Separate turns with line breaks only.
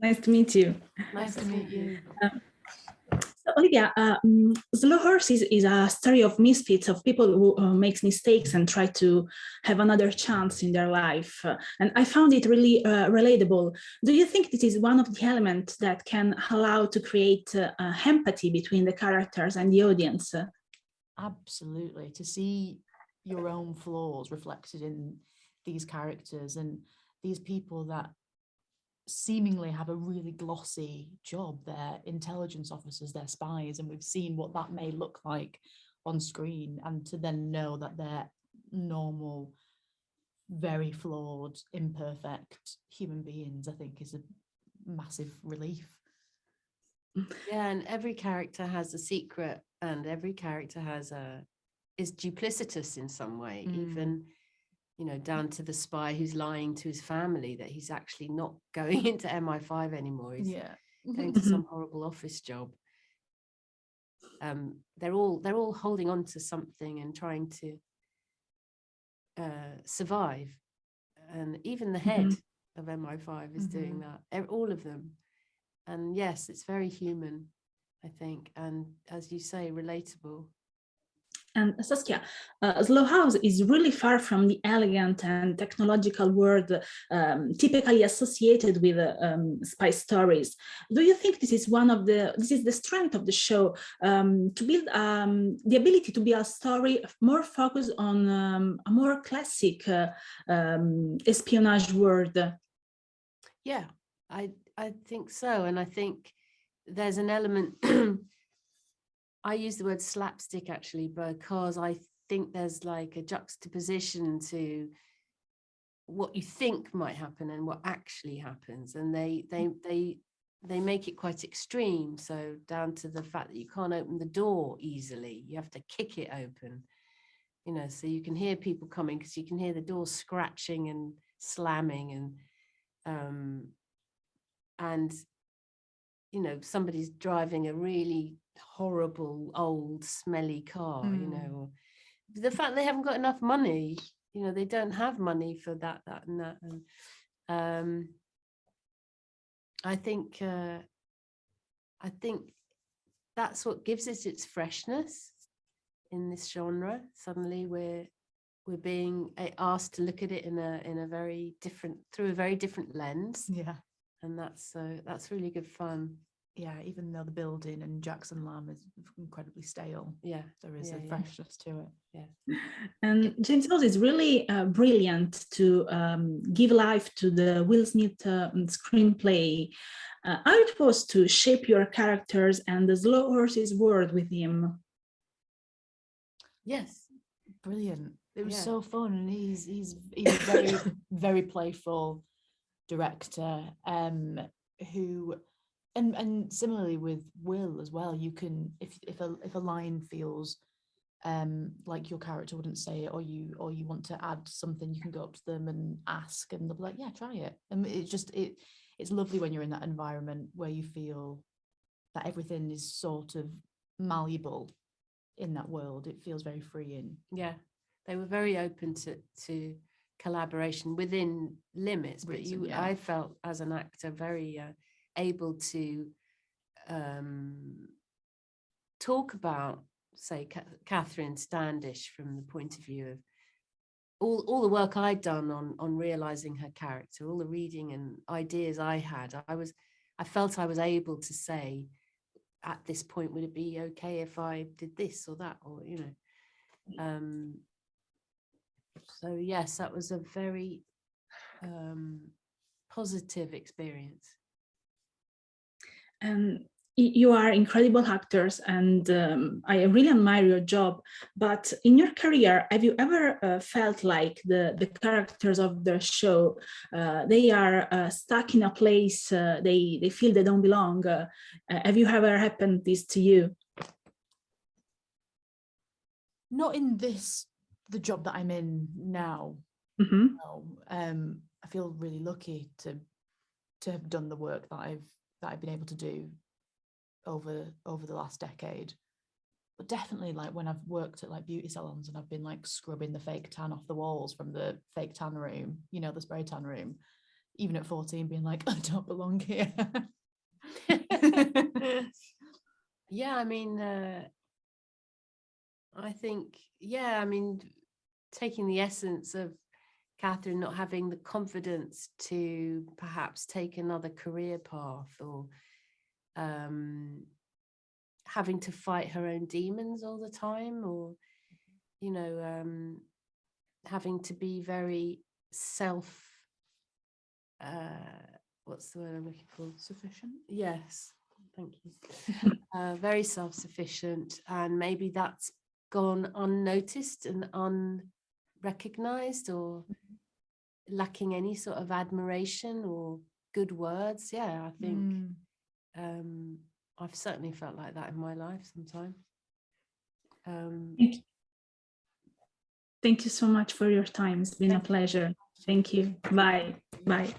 Nice to meet you.
Nice to meet you.
So, Olivia, Slow Horses is a story of misfits, of people who makes mistakes and try to have another chance in their life. And I found it really relatable. Do you think this is one of the elements that can allow to create empathy between the characters and the audience?
Absolutely. To see your own flaws reflected in these characters and these people that seemingly have a really glossy job. They're intelligence officers, they're spies, and we've seen what that may look like on screen, and to then know that they're normal, very flawed, imperfect human beings, I think is a massive relief.
Yeah, and every character has a secret, and every character is duplicitous in some way, even, you know, down to the spy who's lying to his family that he's actually not going into MI5 anymore. He's going to some horrible office job. They're all holding on to something and trying to survive. And even the head of MI5 is doing that, all of them. And yes, it's very human, I think, and as you say, relatable.
And Saskia, Slow House is really far from the elegant and technological world typically associated with spy stories. Do you think this is the strength of the show, to build the ability to build a story more focused on a more classic espionage world?
Yeah, I think so, and I think there's an element. I use the word slapstick actually because I think there's like a juxtaposition to what you think might happen and what actually happens, and they make it quite extreme. So down to the fact that you can't open the door easily, you have to kick it open, you know, so you can hear people coming because you can hear the door scratching and slamming, and you know, somebody's driving a really horrible old smelly car, you know, the fact they haven't got enough money, you know, they don't have money for that and that, and I think that's what gives it its freshness in this genre. Suddenly we're being asked to look at it in a very different, through a very different lens.
Yeah.
And that's really good fun.
Yeah, even though the building and Jackson Lamb is incredibly stale, there is a freshness to it.
Yeah.
And James Hawes is really brilliant to give life to the Will Smith screenplay. How it was to shape your characters and the Slow Horses world with him?
Yes,
brilliant. It was so fun, and he's a very very playful director, who. And similarly with Will as well, you can, if a line feels like your character wouldn't say it, or you want to add something, you can go up to them and ask, and they'll be like, yeah, try it. And it's lovely when you're in that environment where you feel that everything is sort of malleable in that world. It feels very freeing.
Yeah, they were very open to collaboration within limits, but I felt as an actor very able to talk about, say, Catherine Standish from the point of view of all the work I'd done on realizing her character, all the reading and ideas I had. I felt I was able to say, at this point, would it be okay if I did this or that, or, you know. So yes, that was a very positive experience.
You are incredible actors, and I really admire your job. But in your career, have you ever felt like the characters of the show, they are stuck in a place, they feel they don't belong? Have you ever happened this to you?
Not in the job that I'm in now. No. I feel really lucky to have done the work that I've been able to do over the last decade. But definitely, like, when I've worked at like beauty salons and I've been like scrubbing the fake tan off the walls from the fake tan room, you know, the spray tan room, even at 14 being like, I don't belong here.
Yeah, I mean, I think, yeah, I mean, taking the essence of Catherine not having the confidence to perhaps take another career path, or having to fight her own demons all the time, or, you know, having to be very what's the word I'm looking for?
Sufficient.
Yes, thank you. Very self-sufficient, and maybe that's gone unnoticed and unrecognized, or lacking any sort of admiration or good words. Yeah, I think I've certainly felt like that in my life sometime.
Thank you so much for your time. It's been a pleasure. Thank you. Bye. Bye.